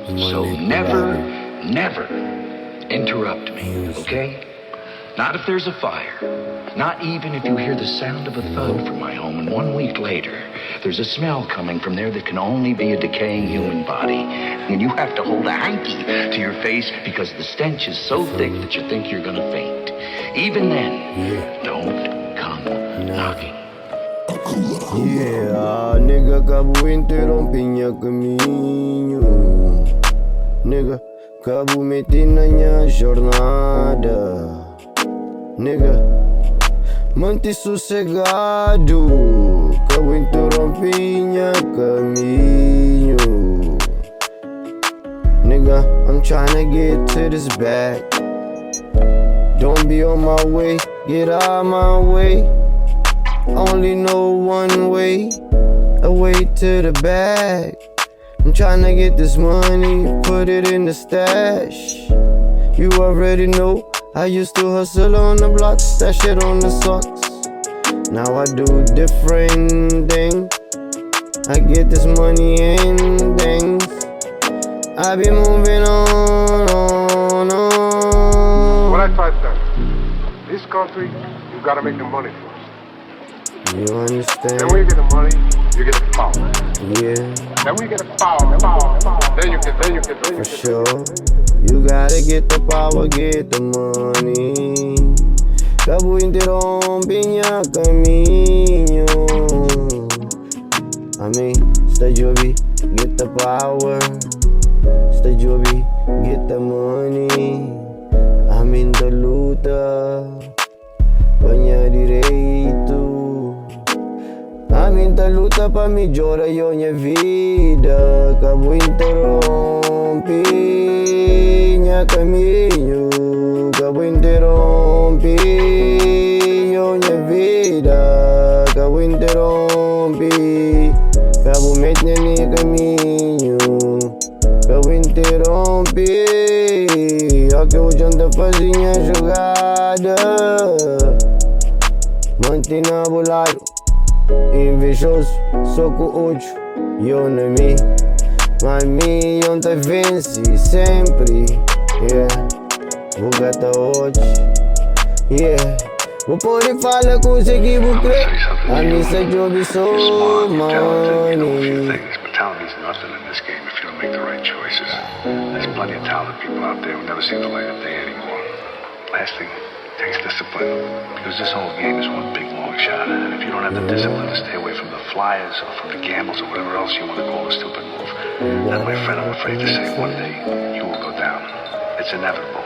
So never interrupt me, okay? Not if there's a fire. Not even if you hear the sound of a thud from my home, and 1 week later, there's a smell coming from there that can only be a decaying human body. And you have to hold a hanky to your face because the stench is so thick that you think you're gonna faint. Even then, don't come knocking. Yeah, nigga, Cabo Inturonpi caminho. Nigga, Cabo meti na minha jornada. Nigga, manti sossegado. Cabo Inturonpi caminho. Nigga, I'm tryna get to this bag. Don't be on my way, get out my way. Only know one way, a way to the bag. I'm tryna get this money, put it in the stash. You already know, I used to hustle on the blocks, stash it on the socks. Now I do different things. I get this money and things. I be moving on. What I try to tell you, this country, you gotta make the money first. You understand? Then when you get the money, you get the power. Yeah. Then when you get the power, then you can. For sure. You gotta get the power, get the money. Cabo Inturonpi caminho. I mean, stay jobby, get the power. Stay jobby, get the money. I'm in the luta, banha direito. Muita luta pra melhorar minha vida. Cabo Inturonpi caminho. Cabo Inturonpi minha vida. Cabo Inturonpi. Cabo mete no caminho. Cabo Inturonpi. Aqui hoje anda fazendo a jogada. Mantina bolado. Invejoso, só com ódio, eu não me. Mas me ontem vence sempre. Yeah, vou gastar hoje. Yeah, vou poder falar com você que vou crer. A missa job so money. Talent is nothing in this game if you don't make the right choices. There's plenty of talented people out there who never see the light of day anymore. Last thing, takes discipline, because this whole game is one big long shot, and if you don't have the discipline to stay away from the flyers or from the gambles or whatever else you want to call a stupid move, then my friend, I'm afraid to say one day you will go down. It's inevitable.